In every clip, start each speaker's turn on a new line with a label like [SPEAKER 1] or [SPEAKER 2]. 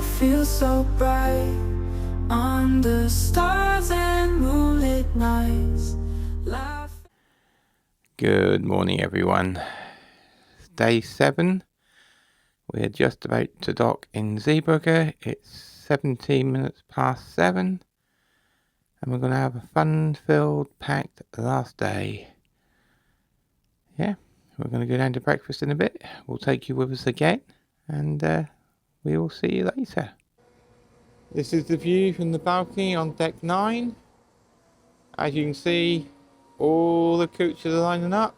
[SPEAKER 1] feels so bright under stars and moonlit nights.
[SPEAKER 2] Good morning, everyone. It's day 7. We're just about to dock in Zeebrugge. It's 17 minutes past 7, and we're going to have a fun-filled, packed last day. Yeah, we're going to go down to breakfast in a bit. We'll take you with us again, and we will see you later. This is the view from the balcony on deck 9. As you can see, all the coaches are lining up.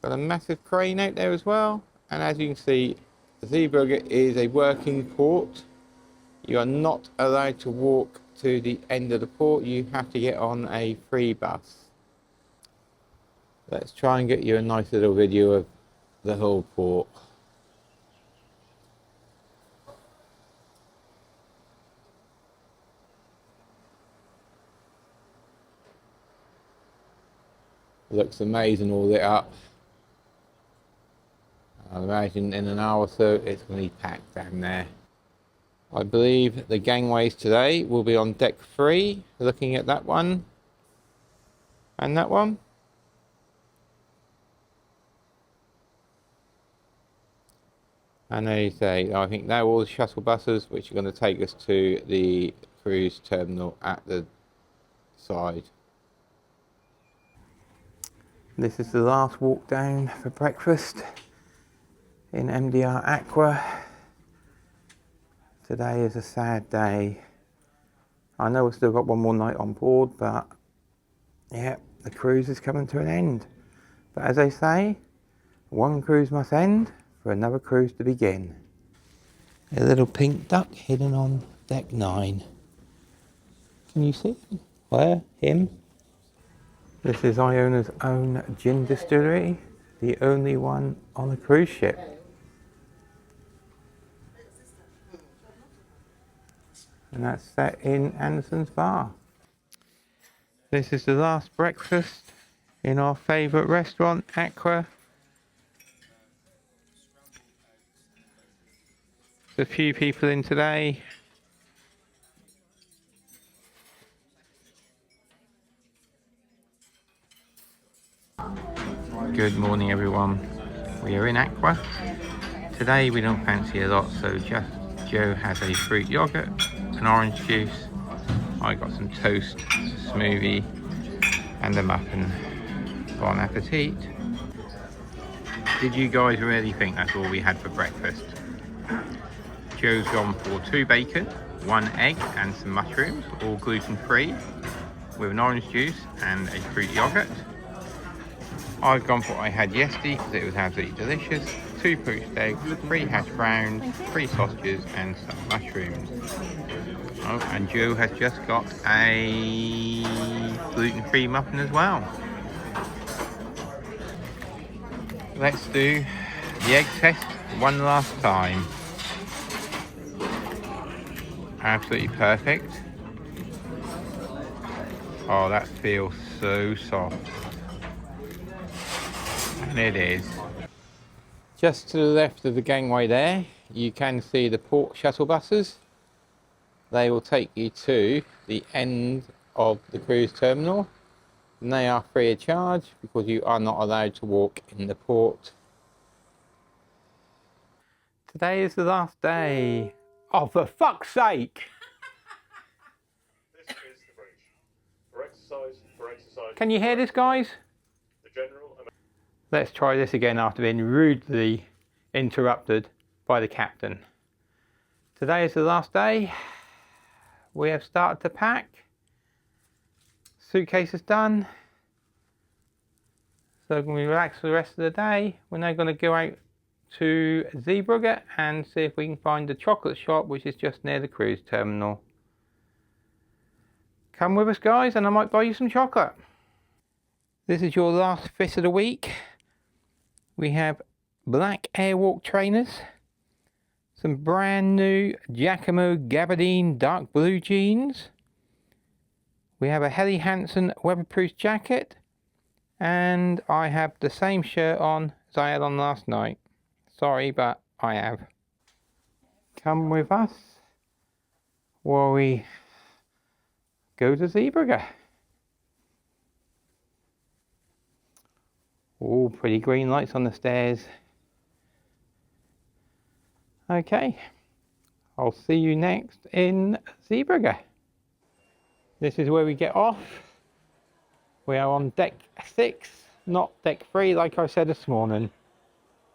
[SPEAKER 2] Got a massive crane out there as well. And as you can see, Zeebrugge is a working port. You are not allowed to walk to the end of the port. You have to get on a free bus. Let's try and get you a nice little video of the whole port. Looks amazing all lit up. I imagine in an hour or so it's going to be packed down there. I believe the gangways today will be on deck 3, looking at that one and that one. And they say, I think they're all the shuttle buses which are going to take us to the cruise terminal at the side. This is the last walk down for breakfast in MDR Aqua. Today is a sad day. I know we've still got one more night on board, but yeah, the cruise is coming to an end. But as they say, one cruise must end for another cruise to begin. A little pink duck hidden on deck 9. Can you see him? Where? Him? This is Iona's own gin distillery, the only one on a cruise ship. And that's set in Anderson's Bar. This is the last breakfast in our favourite restaurant, Aqua. There's a few people in today. Good morning, everyone. We are in Aqua. Today we don't fancy a lot, so just Joe has a fruit yogurt, an orange juice. I got some toast, smoothie, and a muffin. Bon appetit. Did you guys really think that's all we had for breakfast? Joe's gone for 2 bacon, 1 egg, and some mushrooms, all gluten-free, with an orange juice and a fruit yogurt. I've gone for what I had yesterday because it was absolutely delicious. 2 poached eggs, 3 hash browns, 3 sausages and some mushrooms. Oh, and Joe has just got a gluten-free muffin as well. Let's do the egg test one last time. Absolutely perfect. Oh, that feels so soft. And it is. Just to the left of the gangway there, you can see the port shuttle buses. They will take you to the end of the cruise terminal. And they are free of charge because you are not allowed to walk in the port. Today is the last day. Oh, for fuck's sake!
[SPEAKER 3] This is the bridge. For exercise.
[SPEAKER 2] Can you hear this, guys?
[SPEAKER 3] The general.
[SPEAKER 2] Let's try this again after being rudely interrupted by the captain. Today is the last day. We have started to pack. Suitcase is done. So we're going to relax for the rest of the day. We're now going to go out to Zeebrugge and see if we can find the chocolate shop, which is just near the cruise terminal. Come with us, guys, and I might buy you some chocolate. This is your last fit of the week. We have black Airwalk trainers, some brand new Giacomo Gabardine dark blue jeans. We have a Helly Hansen weatherproof jacket, and I have the same shirt on as I had on last night. Sorry, but I have. come with us while we go to Zeebrugge. Oh, pretty green lights on the stairs. Okay, I'll see you next in Zeebrugge. This is where we get off. We are on deck 6, not deck 3 like I said this morning.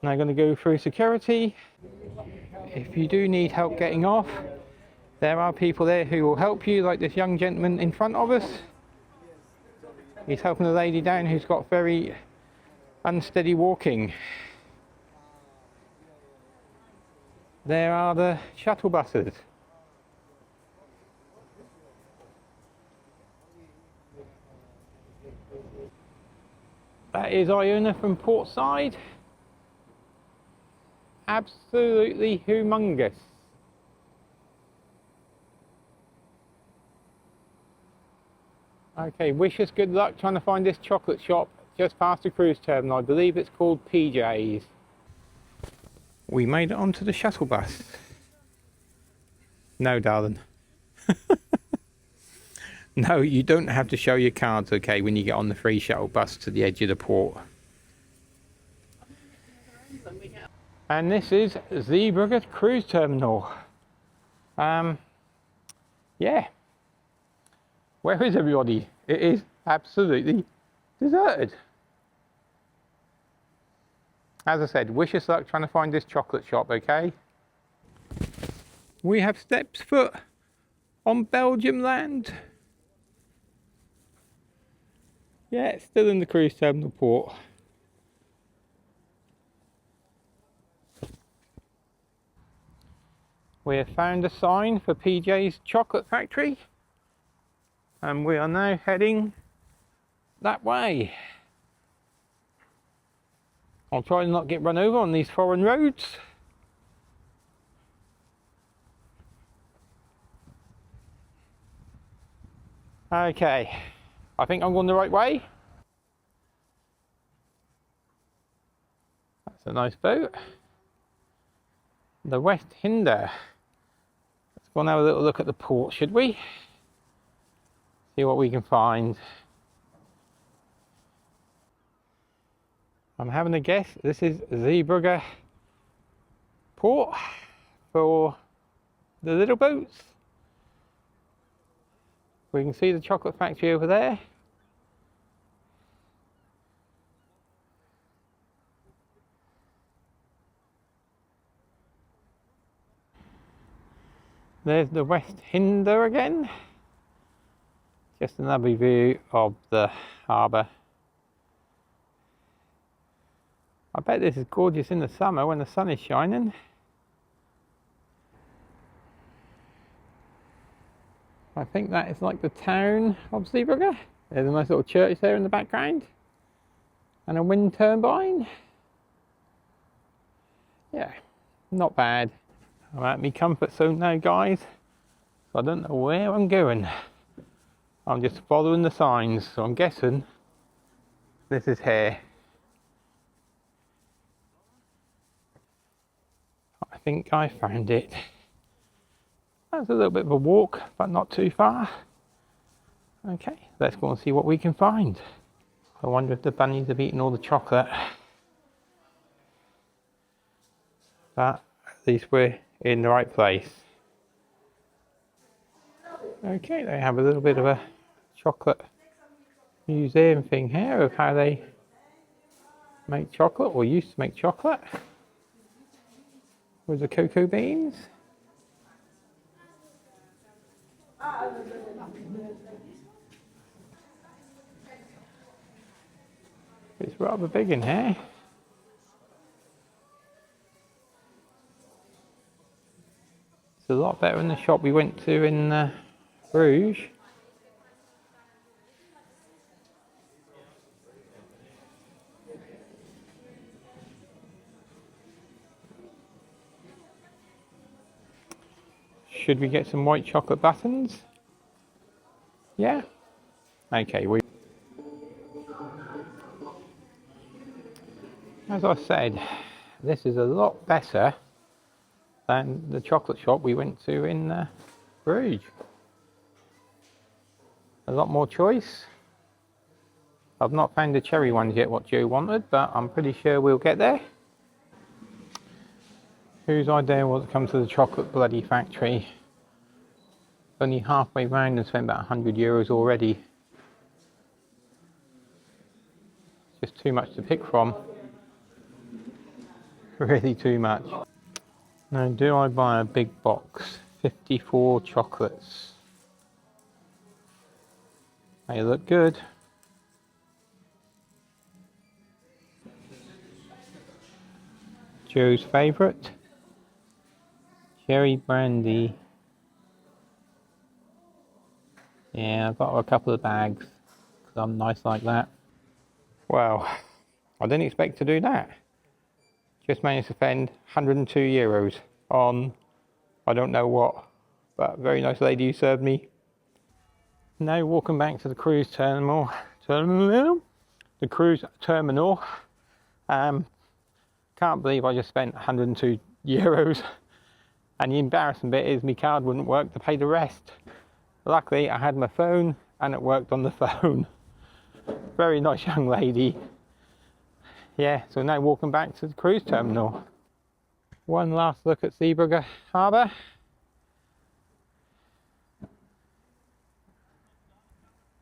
[SPEAKER 2] Now going to go through security. If you do need help getting off, there are people there who will help you, like this young gentleman in front of us. He's helping a lady down who's got very unsteady walking. There are the shuttle buses. That is Iona from Portside. Absolutely humongous. Okay, wish us good luck trying to find this chocolate shop just past the cruise terminal. I believe it's called PJ's. We made it onto the shuttle bus. No, darling. No, you don't have to show your cards, okay, when you get on the free shuttle bus to the edge of the port. And this is Zeebrugge Cruise Terminal. Yeah. Where is everybody? It is absolutely deserted. As I said, wish us luck trying to find this chocolate shop, okay? We have stepped foot on Belgium land. Yeah, it's still in the cruise terminal port. We have found a sign for PJ's Chocolate Factory, and we are now heading that way. I'll try and not get run over on these foreign roads. Okay, I think I'm going the right way. That's a nice boat. The West Hinder. Let's go and have a little look at the port, should we? See what we can find. I'm having a guess. This is Zeebrugge port for the little boats. We can see the chocolate factory over there. There's the West Hinder again. Just another view of the harbour. I bet this is gorgeous in the summer when the sun is shining. I think that is like the town of Zeebrugge. There's a nice little church there in the background. And a wind turbine. Yeah, not bad. I'm at my comfort zone now, guys. So I don't know where I'm going. I'm just following the signs. So I'm guessing this is here. I think I found it. That's a little bit of a walk, but not too far. Okay, let's go and see what we can find. I wonder if the bunnies have eaten all the chocolate. But at least we're in the right place. Okay, they have a little bit of a chocolate museum thing here of how they make chocolate, or used to make chocolate. With the cocoa beans. It's rather big in here. It's a lot better than the shop we went to in Bruges. Should we get some white chocolate buttons? Yeah? Okay, as I said, this is a lot better than the chocolate shop we went to in Bruges. A lot more choice. I've not found the cherry ones yet, what Joe wanted, but I'm pretty sure we'll get there. Whose idea was to come to the chocolate bloody factory? Only halfway round and spent about 100 euros already. Just too much to pick from. Really too much. Now, do I buy a big box? 54 chocolates. They look good. Joe's favourite. Cherry brandy. Yeah, I've got a couple of bags because I'm nice like that. Well, I didn't expect to do that. Just managed to spend 102 euros on I don't know what, but a very nice lady who served me. Now walking back to the cruise terminal. The cruise terminal. Can't believe I just spent 102 euros. And the embarrassing bit is my card wouldn't work to pay the rest. Luckily I had my phone and it worked on the phone. Very nice young lady. Yeah, so now walking back to the cruise terminal. One last look at Zeebrugge harbour.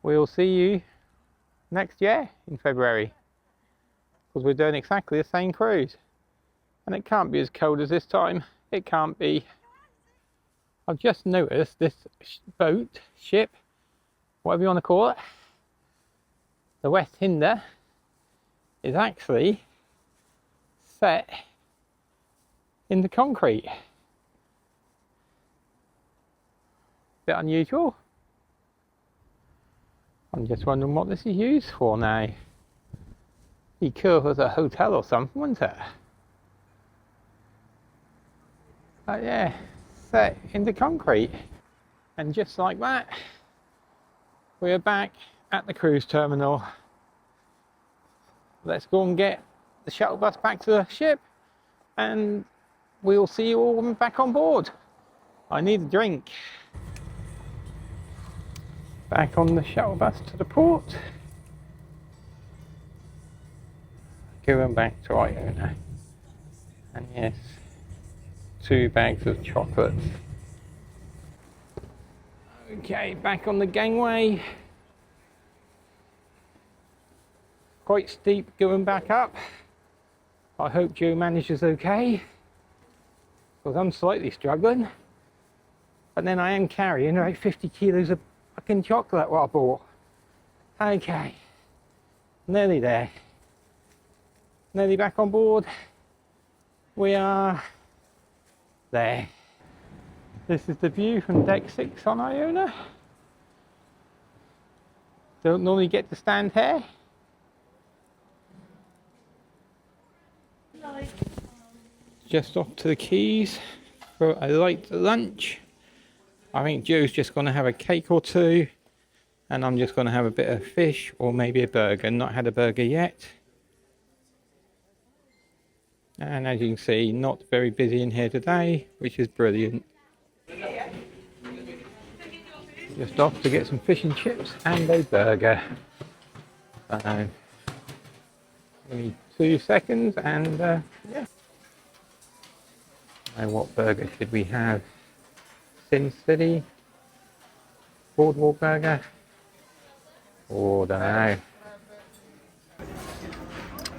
[SPEAKER 2] We'll see you next year in February, because we're doing exactly the same cruise. And it can't be as cold as this time. It can't be. I've just noticed this boat, ship, whatever you want to call it, the West Hinder, is actually set in the concrete. Bit unusual. I'm just wondering what this is used for now. Be cool as a hotel or something, wouldn't it? But yeah, set in the concrete. And just like that, we're back at the cruise terminal. Let's go and get the shuttle bus back to the ship and we'll see you all back on board. I need a drink. Back on the shuttle bus to the port. Going back to Iona. And yes, 2 bags of chocolates. Okay, back on the gangway. Quite steep going back up. I hope Joe manages okay, because I'm slightly struggling. But then I am carrying about 50 kilos of fucking chocolate what I bought. Okay, nearly there. Nearly back on board. We are there. This is the view from deck 6 on Iona. Don't normally get to stand here. Just off to the quays for a light lunch. I think Joe's just going to have a cake or two, and I'm just going to have a bit of fish or maybe a burger. Not had a burger yet. And as you can see, not very busy in here today, which is brilliant. Just off to get some fish and chips and a burger. So, give me 2 seconds and yeah. Now what burger should we have? Sin City? Boardwalk burger? Oh, don't know.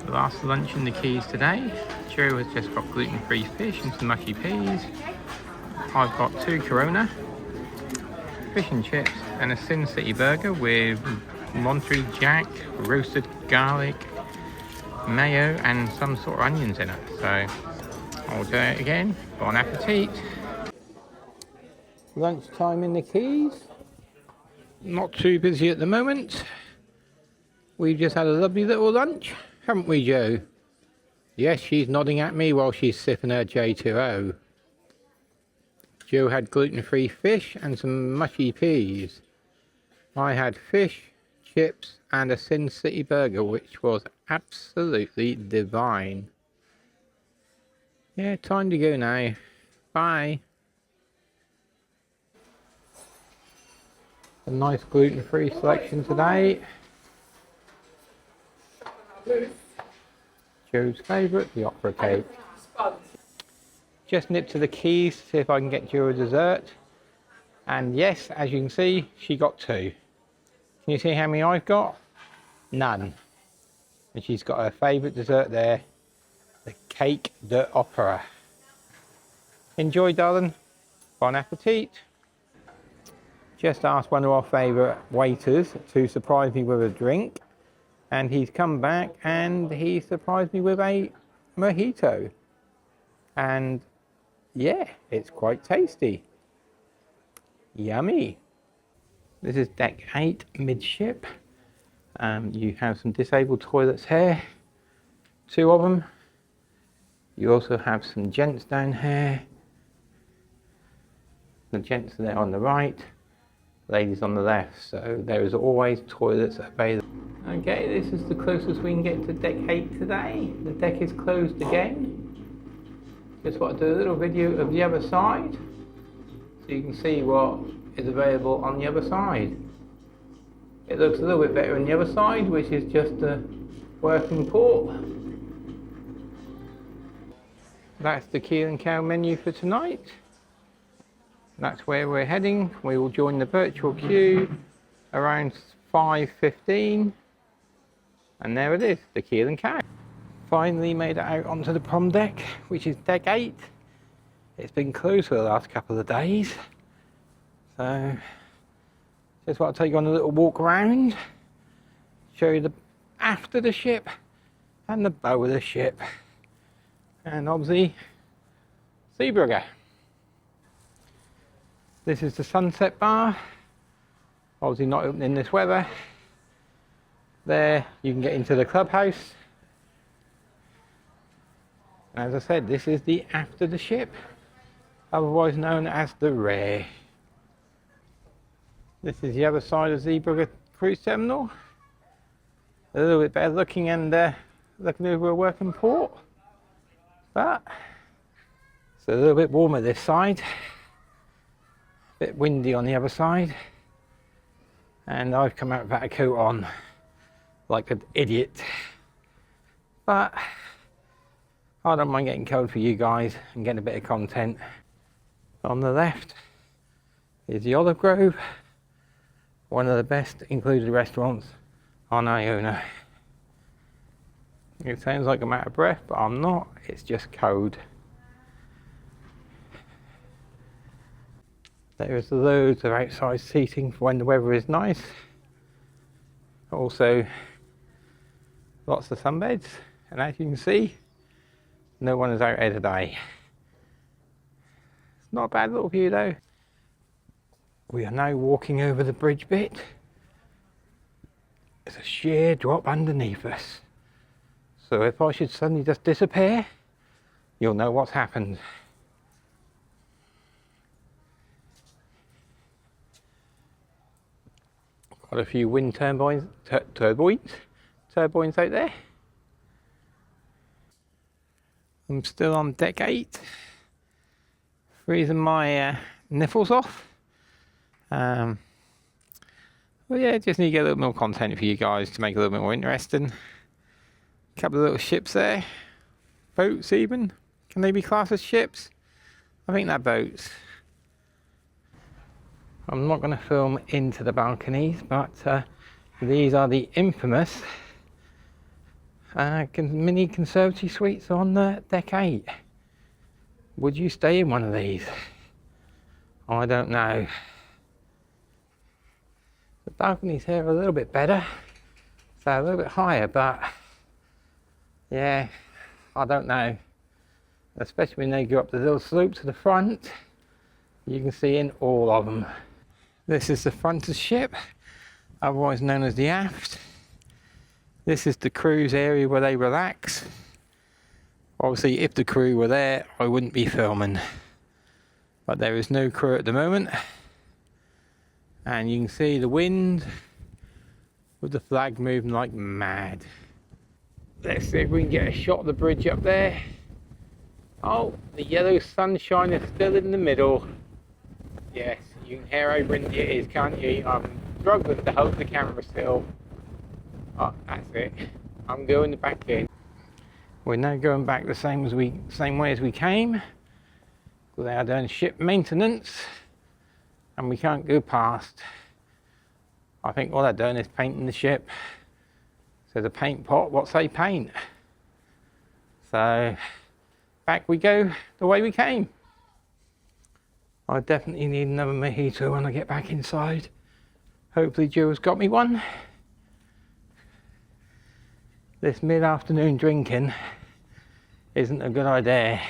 [SPEAKER 2] Last lunch in the quays today. Joe has just got gluten-free fish and some mushy peas. I've got 2 Corona, fish and chips, and a Sin City burger with Monterey Jack, roasted garlic, mayo, and some sort of onions in it. So I'll do it again. Bon appetit. Lunchtime in the quays. Not too busy at the moment. We've just had a lovely little lunch, haven't we, Joe? Yes, she's nodding at me while she's sipping her J2O. Joe had gluten-free fish and some mushy peas. I had fish, chips, and a Sin City burger, which was absolutely divine. Yeah, time to go now. Bye. A nice gluten-free selection today. Joe's favourite, the opera cake. Just nipped to the Keys to see if I can get Joe a dessert. And yes, as you can see, she got 2. Can you see how many I've got? None. And she's got her favourite dessert there, the cake de opera. Enjoy, darling. Bon appetit. Just asked one of our favourite waiters to surprise me with a drink. And he's come back and he surprised me with a mojito. And yeah, it's quite tasty. Yummy. This is deck 8 midship. You have some disabled toilets here, 2 of them. You also have some gents down here. The gents are there on the right, ladies on the left, so there is always toilets available. Okay, this is the closest we can get to deck 8 today. The deck is closed again. Just want to do a little video of the other side, so you can see what is available on the other side. It looks a little bit better on the other side, which is just a working port. That's the Keel and Cow menu for tonight. That's where we're heading. We will join the virtual queue around 5:15. And there it is, the Keel and Cow. Finally made it out onto the prom deck, which is deck 8. It's been closed for the last couple of days. So, just want to take you on a little walk around, show you the aft of the ship and the bow of the ship. And obviously, Zeebrugge. This is the sunset bar, obviously not open in this weather. There you can get into the clubhouse. And as I said, this is the aft of the ship, otherwise known as the rear. This is the other side of Zeebrugge Cruise Terminal. A little bit better looking and looking over a working port. But it's a little bit warmer this side. A bit windy on the other side. And I've come out without a coat on, like an idiot. But I don't mind getting cold for you guys and getting a bit of content. On the left is the Olive Grove, one of the best included restaurants on Iona. It sounds like I'm out of breath, but I'm not, it's just cold. There is loads of outside seating for when the weather is nice. Also, lots of sunbeds, and as you can see, no one is out here today. It's not a bad little view though. We are now walking over the bridge bit. There's a sheer drop underneath us. So if I should suddenly just disappear, you'll know what's happened. Got a few wind turbines out there. I'm still on deck 8, freezing my nipples off. Well, yeah, just need to get a little more content for you guys to make it a little bit more interesting. A couple of little ships there, boats even. Can they be classed as ships? I think they're boats. I'm not going to film into the balconies, but these are the infamous mini conservatory suites on deck 8. Would you stay in one of these? I don't know. The balconies here are a little bit better, so a little bit higher, but yeah, I don't know. Especially when they go up the little slope to the front, you can see in all of them. This is the front of the ship, otherwise known as the aft. This is the crew's area where they relax. Obviously, if the crew were there, I wouldn't be filming. But there is no crew at the moment. And you can see the wind with the flag moving like mad. Let's see if we can get a shot of the bridge up there. Oh, the yellow sunshine is still in the middle. Yes, you can hear how windy it is, can't you? I'm struggling to hold the camera still. Oh, that's it. I'm going back in. We're now going back the same way as we came. They are doing ship maintenance, and we can't go past. I think all they're doing is painting the ship. So the paint pot, what's they paint? So back we go the way we came. I definitely need another mojito when I get back inside. Hopefully Joe's got me one. This mid-afternoon drinking isn't a good idea,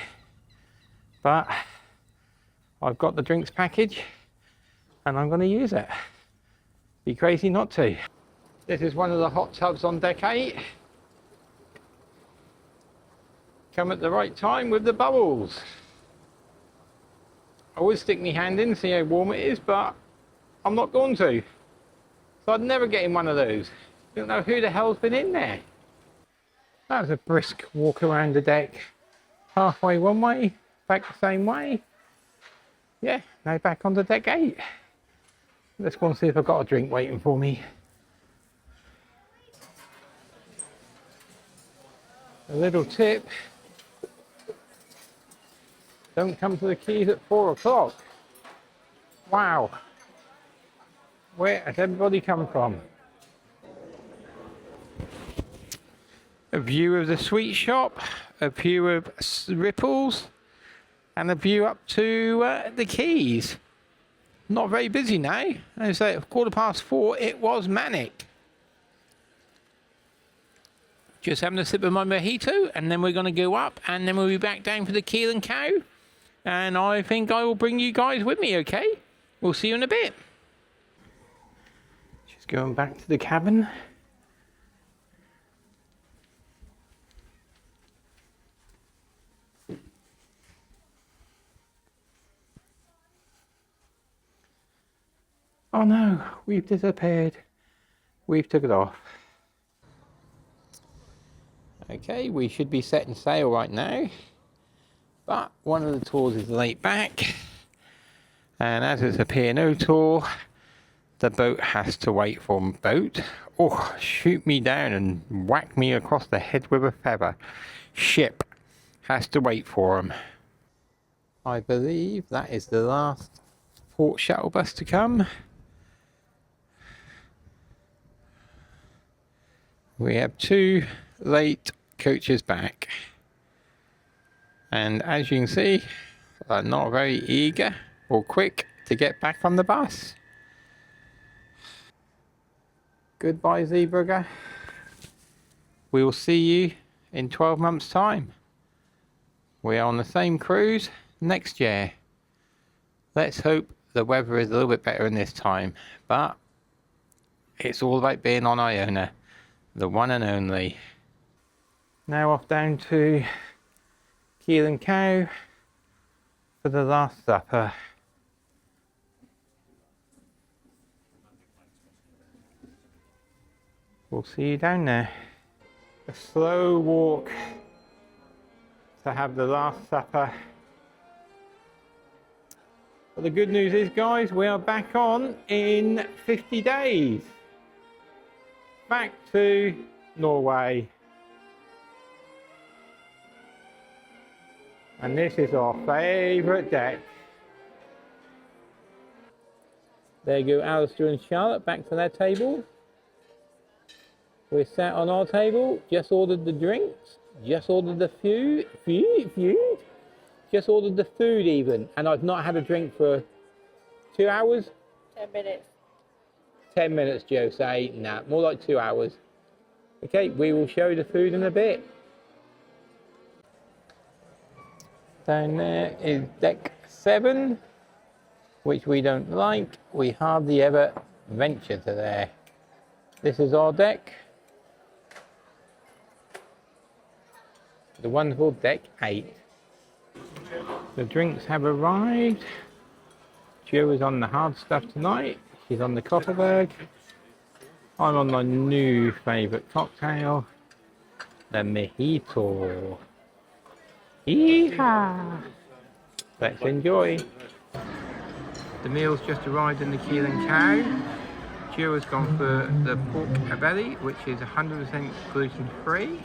[SPEAKER 2] but I've got the drinks package and I'm going to use it. Be crazy not to. This is one of the hot tubs on deck 8. Come at the right time with the bubbles. I would stick my hand in, see how warm it is, but I'm not going to. So I'd never get in one of those. Don't know who the hell's been in there. That was a brisk walk around the deck. Halfway one way, back the same way. Yeah, now back on the deck 8. Let's go and see if I've got a drink waiting for me. A little tip. Don't come to the quays at 4 o'clock. Wow. Where has everybody come from? A view of the sweet shop, a view of Ripples, and a view up to the quays. Not very busy now. As I say, at 4:15, it was manic. Just having a sip of my mojito, and then we're going to go up, and then we'll be back down for the Keel and Cow. And I think I will bring you guys with me, okay? We'll see you in a bit. Just going back to the cabin. Oh no, we've disappeared. We've took it off. Okay, we should be setting sail right now. But one of the tours is late back. And as it's a P&O tour, the boat has to wait for a boat. Oh, shoot me down and whack me across the head with a feather. Ship has to wait for them. I believe that is the last port shuttle bus to come. We have 2 late coaches back. And as you can see, they're not very eager or quick to get back on the bus. Goodbye, Zeebrugge. We will see you in 12 months' time. We are on the same cruise next year. Let's hope the weather is a little bit better in this time, but it's all about being on Iona, the one and only. Now off down to Keel and Cow for the Last Supper. We'll see you down there. A slow walk to have the Last Supper. But the good news is, guys, we are back on in 50 days. Back to Norway. And this is our favourite deck. There you go, Alistair and Charlotte back to their table. We're sat on our table, just ordered the drinks, just ordered the food, just ordered the food even, and I've not had a drink for 2 hours?
[SPEAKER 4] 10 minutes.
[SPEAKER 2] 10 minutes, Joe, say, nah, more like 2 hours. Okay, we will show you the food in a bit. Down there is deck 7, which we don't like. We hardly ever venture to there. This is our deck. The wonderful deck 8. The drinks have arrived. Jo is on the hard stuff tonight. She's on the Kopperberg. I'm on my new favourite cocktail, the mojito. Yeehaw! Let's enjoy. The meal's just arrived in the Keel and Cow. Jill has gone for the pork belly, which is 100% gluten free.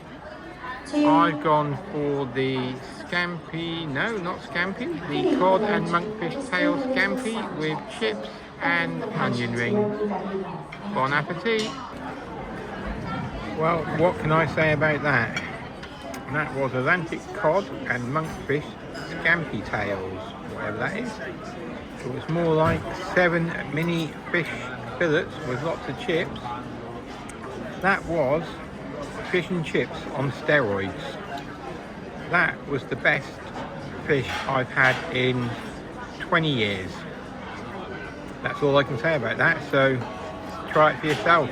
[SPEAKER 2] I've gone for the scampi, no, not scampi, the cod and monkfish tail scampi with chips and onion rings. Bon appetit. Well, what can I say about that? That was Atlantic cod and monkfish scampi tails, whatever that is. It was more like 7 mini fish fillets with lots of chips. That was fish and chips on steroids. That was the best fish I've had in 20 years. That's all I can say about that, so try it for yourself.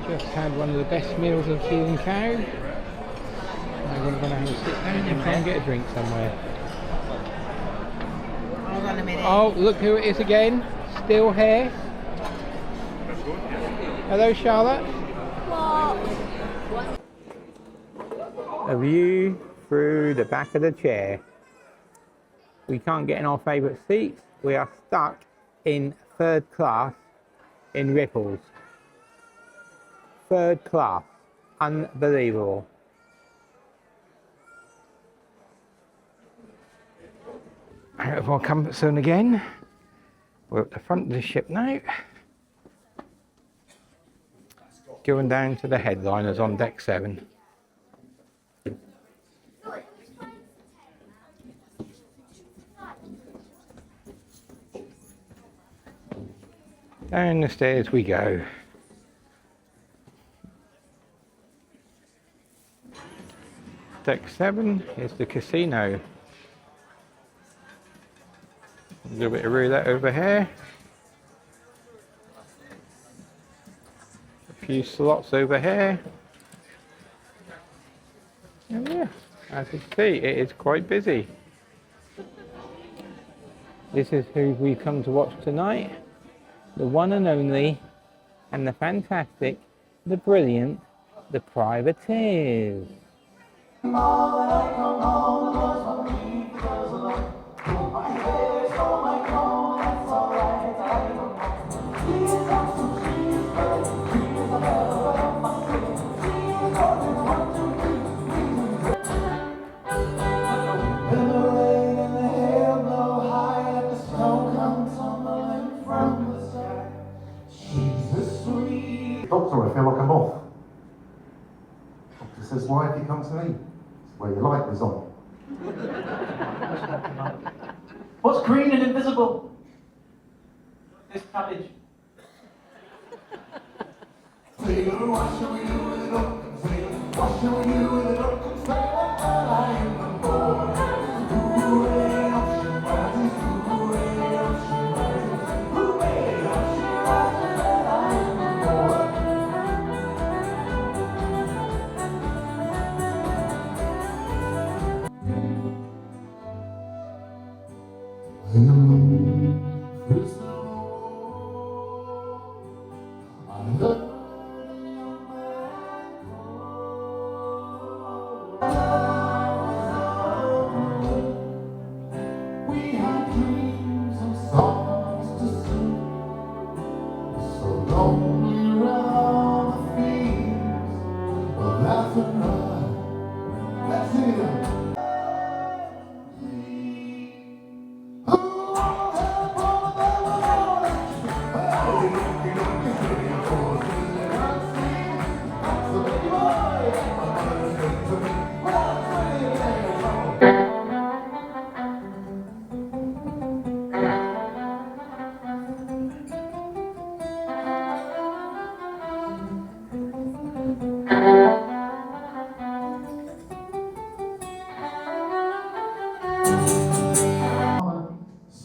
[SPEAKER 2] Just had one of the best meals in Keel and Cow. Now we're going to have a sit down and try and get a drink somewhere.
[SPEAKER 4] Hold on a minute.
[SPEAKER 2] Oh, look who it is again. Still here. Hello, Charlotte.
[SPEAKER 4] What?
[SPEAKER 2] A view through the back of the chair. We can't get in our favourite seats. We are stuck in 3rd class in Ripples. 3rd class. Unbelievable. Out of our comfort zone again. We're at the front of the ship now. Going down to the headliners on deck 7. Down the stairs we go. Deck 7 is the casino. A little bit of roulette over here. A few slots over here. And yeah, as you can see, it is quite busy. This is who we've come to watch tonight. The one and only, and the fantastic, the brilliant, the Privateers.
[SPEAKER 5] Doctor, I feel like a moth. Doctor says, why have you come to me? It's where your light was on.
[SPEAKER 6] What's green and invisible? This cabbage.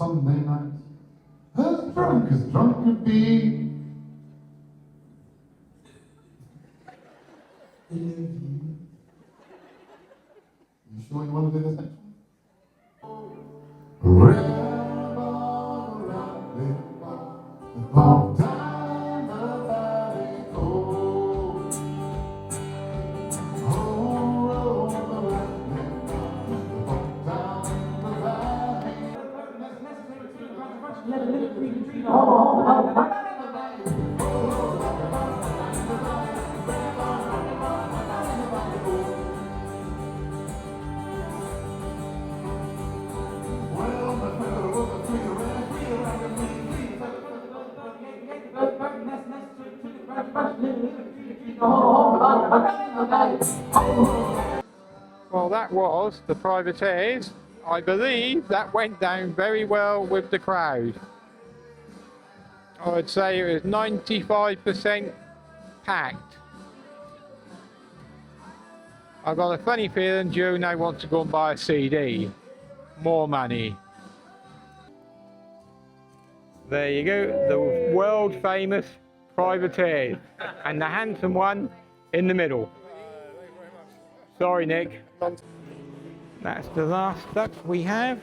[SPEAKER 5] Sunday night, as drunk could be. You sure you want to do this next one?
[SPEAKER 2] Well, that was the privateers. I believe that went down very well with the crowd. I would say it was 95% packed. I've got a funny feeling Joe now wants to go and buy a CD. More money. There you go, the world famous privateers. And the handsome one in the middle. Sorry, Nick. That's the last duck we have.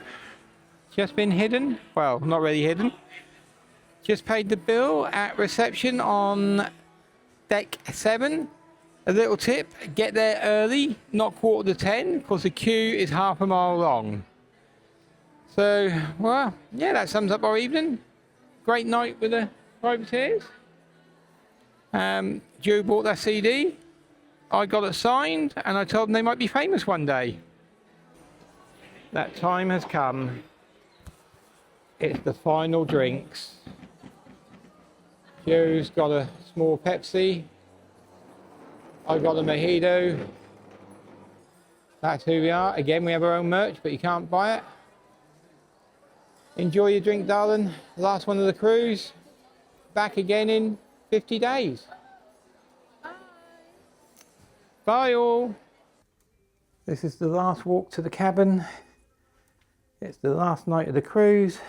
[SPEAKER 2] Just been hidden. Well, not really hidden. Just paid the bill at reception on deck 7. A little tip, get there early, not 9:45, because the queue is half a mile long. So, well, yeah, that sums up our evening. Great night with the privateers. Joe bought that CD. I got it signed, and I told them they might be famous one day. That time has come. It's the final drinks. Joe's got a small Pepsi. I got a mojito. That's who we are. Again, we have our own merch, but you can't buy it. Enjoy your drink, darling. Last one of the cruise. Back again in 50 days. Bye all. This is the last walk to the cabin. It's the last night of the cruise.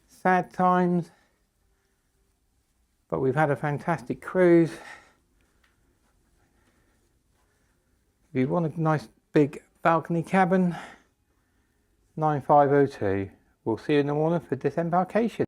[SPEAKER 2] Sad times. But we've had a fantastic cruise. If you want a nice big balcony cabin, 9502. We'll see you in the morning for disembarkation.